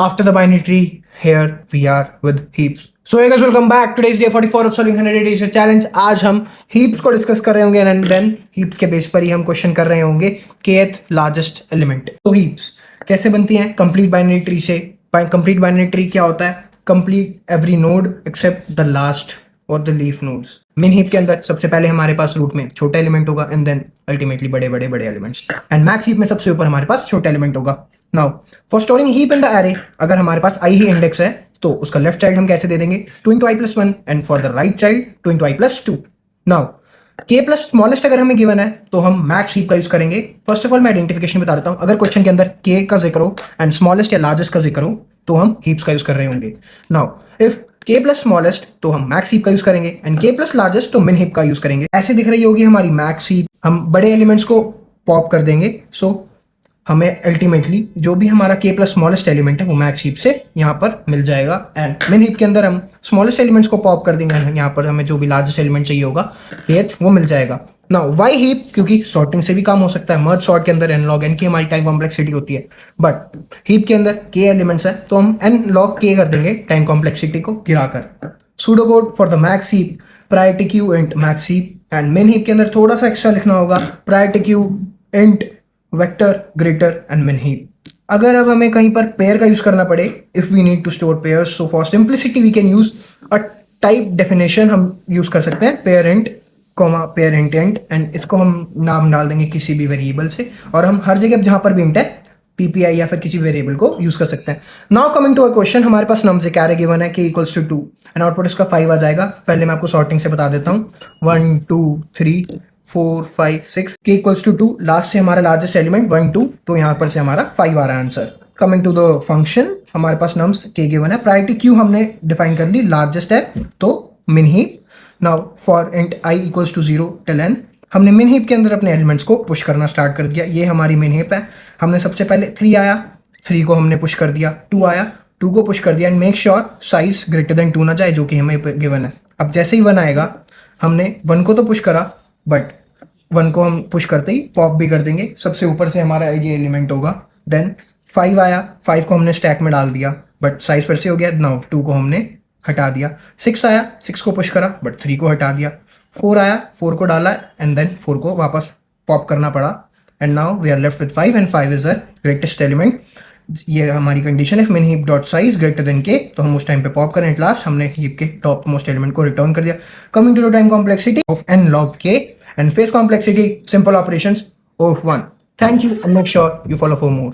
After the binary tree, here we are with heaps. So hey guys, welcome back. Today's day 44 of solving 100 days challenge. आज हम heaps को discuss कर रहे होंगे and then heaps के base पर ही हम क्वेश्चन कर रहे होंगे kth largest element. तो heaps कैसे बनती हैं? कंप्लीट बाइनरी ट्री से. कंप्लीट बाइनरी ट्री क्या होता है? Complete every node except the last और the leaf nodes. Min heap के अंदर सबसे पहले हमारे पास रूट में छोटा एलिमेंट होगा एंड देन अल्टीमेटली बड़े बड़े बड़े एलिमेंट्स. एंड मैक्स हीप में सबसे ऊपर हमारे पास छोटा एलिमेंट होगा. Now for storing heap in the array, अगर हमारे पास आई ही इंडेक्स है तो उसका लेफ्ट चाइल्ड हम कैसे दे देंगे? 2 into i plus 1 and for the right child 2 into i plus 2. Now k plus smallest अगर हमें गिवन है तो हम मैक्स हीप का यूज करेंगे. फर्स्ट ऑफ ऑल मैं आइडेंटिफिकेशन बता देता हूं. अगर क्वेश्चन के अंदर k का जिक्र हो एंड स्मॉलेस्ट या लार्जेस्ट का जिक्र हो तो हम हीप्स का यूज कर रहे होंगे. Now if k plus smallest तो हम मैक्स हीप का यूज करेंगे एंड k प्लस लार्जेस्ट तो मिन हीप का यूज करेंगे. ऐसे दिख रही होगी हमारी मैक्स हीप. हम बड़े एलिमेंट्स को पॉप कर देंगे. सो हमें अल्टीमेटली जो भी हमारा k प्लस स्मॉलेस्ट एलिमेंट है वो मैक्स हीप से यहाँ पर मिल जाएगा. एंड मिन हीप के अंदर हम स्मॉलेस्ट एलिमेंट्स को पॉप कर देंगे. यहाँ पर हमें जो भी लार्जेस्ट एलिमेंट चाहिए होगा kth वो मिल जाएगा. नाउ वाई हीप, क्योंकि सॉर्टिंग से भी काम हो सकता है. मर्ज सॉर्ट के अंदर n log n की हमारी टाइम कॉम्प्लेक्सिटी होती है, बट हीप के अंदर k एलिमेंट्स है तो हम n log k कर देंगे टाइम कॉम्प्लेक्सिटी को गिराकर. Pseudo code for the max heap, priority queue int max heap. And मिन हीप के अंदर थोड़ा सा एक्स्ट्रा लिखना होगा, priority queue int vector greater and मिन हीप. अगर अब हमें कहीं पर पेयर का यूज करना पड़े, if we need to store pairs, so for simplicity we can use a type definition. हम यूज कर सकते हैं pair int comma pair int int, and इसको हम नाम डाल देंगे किसी भी वेरिएबल से, और हम हर जगह जहां पर भी इंट है पीपीआई या फिर किसी वेरिएबल को यूज कर सकते हैं. Now coming to a question, हमारे पास नम्स एक कैरे गिवन है k equals to 2 and output इसका 5 आ जाएगा. पहले मैं आपको सॉर्टिंग से बता देता हूँ. 1 2 3 4 5 6, k इक्वल्स टू 2, लास्ट से हमारा लार्जेस्ट एलिमेंट 1 2, तो यहाँ पर से हमारा 5 आ रहा है answer. Coming to the function, हमारे पास नम्स k गिवन है. प्रायोरिटी क्यू हमने डिफाइन कर ली, लार्जेस्ट है तो min heap. Now for int i equals to 0 till n, हमने मिन हीप के अंदर अपने एलिमेंट्स को पुश करना स्टार्ट कर दिया. ये हमारी मिन हीप है. हमने सबसे पहले 3 आया, 3 को हमने पुश कर दिया. 2 आया, 2 को पुश कर दिया. And make sure size greater then 2 ना जाए, जो कि हमें गिवन है. अब जैसे ही 1 आएगा, हमने 1 को तो पुश करा, बट 1 को हम पुश करते ही पॉप भी कर देंगे. सबसे ऊपर से हमारा ये एलिमेंट होगा. देन 5 आया, 5 को हमने स्टैक में डाल दिया, बट साइज फिर से हो गया. नाउ 2 को हमने हटा दिया. 6 आया, 6 को पुश करा, बट 3 को हटा दिया. 4 आया, 4 को डाला एंड देन 4 को वापस पॉप करना पड़ा. And now we are left with 5 and 5 is the greatest element. ये हमारी कंडीशन है. Min heap dot size greater than k, तो हम उस टाइम पे पॉप करें. एट लास्ट हमने हीप के टॉप मोस्ट एलिमेंट को रिटर्न कर दिया. Coming to the time complexity of n log k and space complexity, simple operations of 1. Thank you and make sure you follow for more.